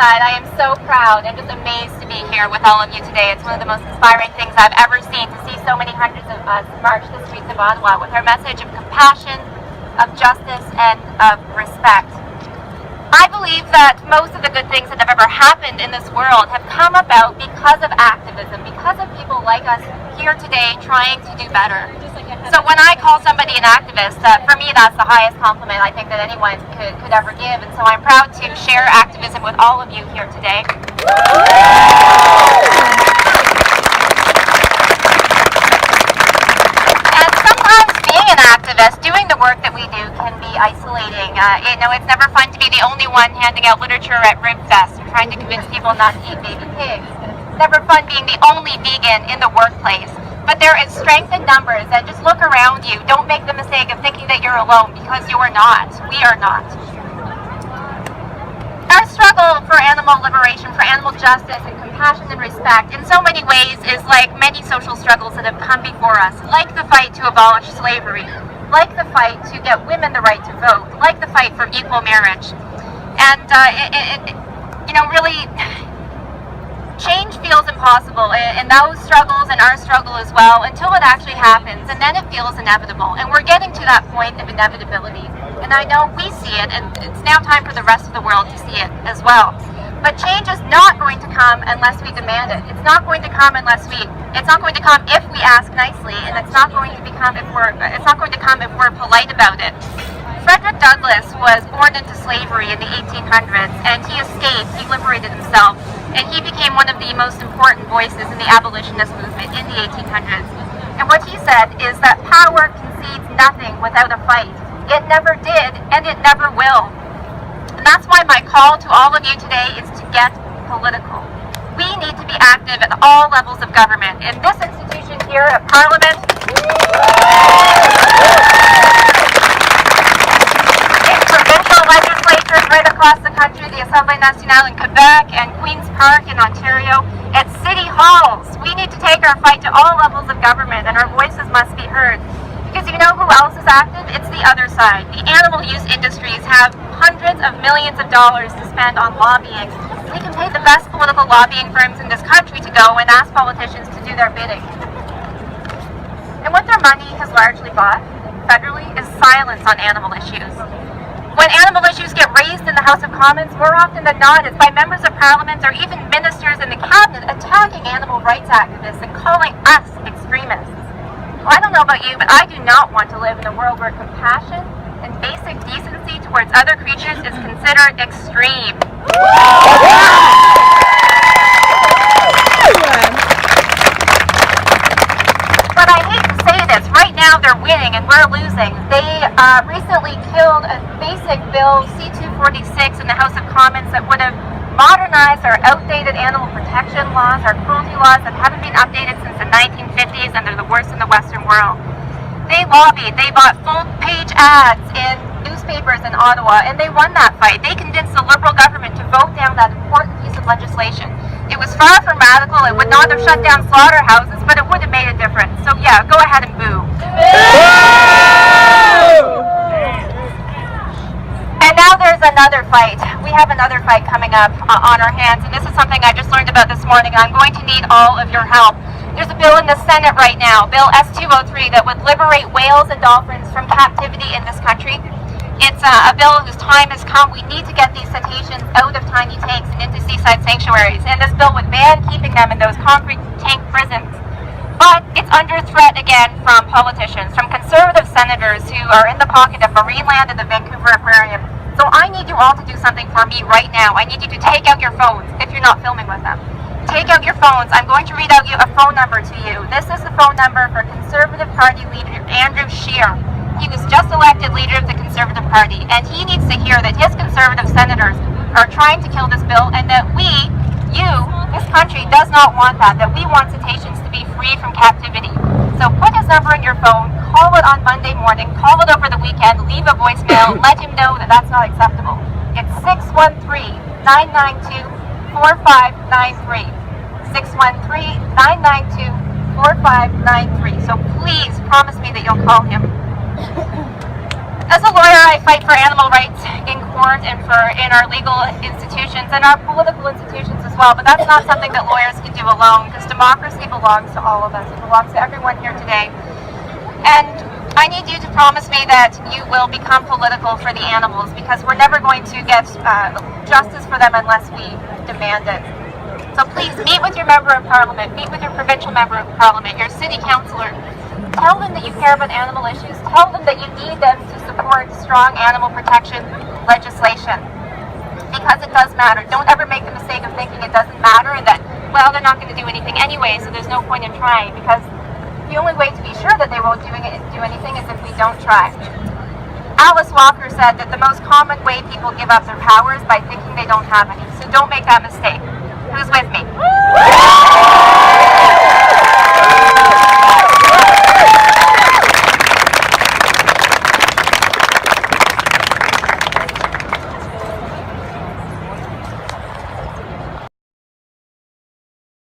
side, I am so proud and just amazed to be here with all of you today. It's one of the most inspiring things I've ever seen, to see so many hundreds of us march the streets of Ottawa with our message of compassion, of justice, and of respect. I believe that most of the good things that have ever happened in this world have come about because of activism, because of people like us here today trying to do better. So when I call somebody an activist, for me that's the highest compliment I think that anyone could ever give, and so I'm proud to share activism with all of you here today. Being an activist, doing the work that we do can be isolating. It's never fun to be the only one handing out literature at Ribfest or trying to convince people not to eat baby pigs. It's never fun being the only vegan in the workplace. But there is strength in numbers, and just look around you. Don't make the mistake of thinking that you're alone, because you are not. We are not. Our struggle for animal liberation, for animal justice and compassion and respect, in so many ways is like many social struggles that have come before us, like the fight to abolish slavery, like the fight to get women the right to vote, like the fight for equal marriage. And really, change feels impossible in those struggles and our struggle as well until it actually happens, and then it feels inevitable. And we're getting to that point of inevitability. And I know we see it, and it's now time for the rest of the world to see it as well. But change is not going to come unless we demand it. It's not going to come if we ask nicely, and it's not going to come if we're polite about it. Frederick Douglass was born into slavery in the 1800s, and he escaped, he liberated himself, and he became one of the most important voices in the abolitionist movement in the 1800s. And what he said is that power concedes nothing without a fight. It never did, and it never will. And that's why my call to all of you today is to get political. We need to be active at all levels of government. In this institution here at Parliament, in provincial legislatures right across the country, the Assemblée Nationale in Quebec and Queen's Park in Ontario, at city halls, we need to take our fight to all levels of government, and our voices must be heard. Because you know who else is active? It's the other side. The animal use industries have hundreds of millions of dollars to spend on lobbying. We can pay the best political lobbying firms in this country to go and ask politicians to do their bidding. And what their money has largely bought, federally, is silence on animal issues. When animal issues get raised in the House of Commons, more often than not, it's by members of Parliament or even ministers in the cabinet attacking animal rights activists and calling us extremists. Well, I don't know about you, but I do not want to live in a world where compassion and basic decency towards other creatures is considered extreme. But I hate to say this, right now they're winning and we're losing. They recently killed a basic bill, C-246, in the House of Commons that would have modernized our outdated animal protection laws, our cruelty laws that haven't been updated since the 1950s, and they're the worst in the Western world. They lobbied, they bought full-page ads in newspapers in Ottawa, and they won that fight. They convinced the Liberal government to vote down that important piece of legislation. It was far from radical, it would not have shut down slaughterhouses, but it would have made a difference. So yeah, go ahead and boo. And now there's another fight. We have another fight coming up on our hands, and this is something I just learned about this morning. I'm going to need all of your help. There's a bill in the Senate right now, Bill S-203, that would liberate whales and dolphins from captivity in this country. It's a bill whose time has come. We need to get these cetaceans out of tiny tanks and into seaside sanctuaries, and this bill would ban keeping them in those concrete tank prisons. But it's under threat again from politicians, from conservative senators who are in the pocket of Marineland and the Vancouver Aquarium. So I need you all to do something for me right now. I need you to take out your phones if you're not filming with them. Take out your phones. I'm going to read out a phone number to you. This is the phone number for Conservative Party leader Andrew Scheer. He was just elected leader of the Conservative Party, and he needs to hear that his Conservative senators are trying to kill this bill, and that this country does not want that we want cetaceans to be free from captivity. So put his number in your phone, call it on Monday morning, call it over the weekend, leave a voicemail, let him know that that's not acceptable. It's 613-992-4593. 613-992-4593. So please promise me that you'll call him. As a lawyer, I fight for animal rights in court and in our legal institutions and our political institutions as well, but that's not something that lawyers can do alone, because democracy belongs to all of us. It belongs to everyone here today. And I need you to promise me that you will become political for the animals, because we're never going to get justice for them unless we demand it. So please meet with your member of parliament, meet with your provincial member of parliament, your city councillor. Tell them that you care about animal issues. Tell them that you need them to support strong animal protection legislation, because it does matter. Don't ever make the mistake of thinking it doesn't matter and that, well, they're not going to do anything anyway, so there's no point in trying, because the only way to be sure that they won't do anything is if we don't try. Alice Walker said that the most common way people give up their power is by thinking they don't have any. So don't make that mistake. Who's with me?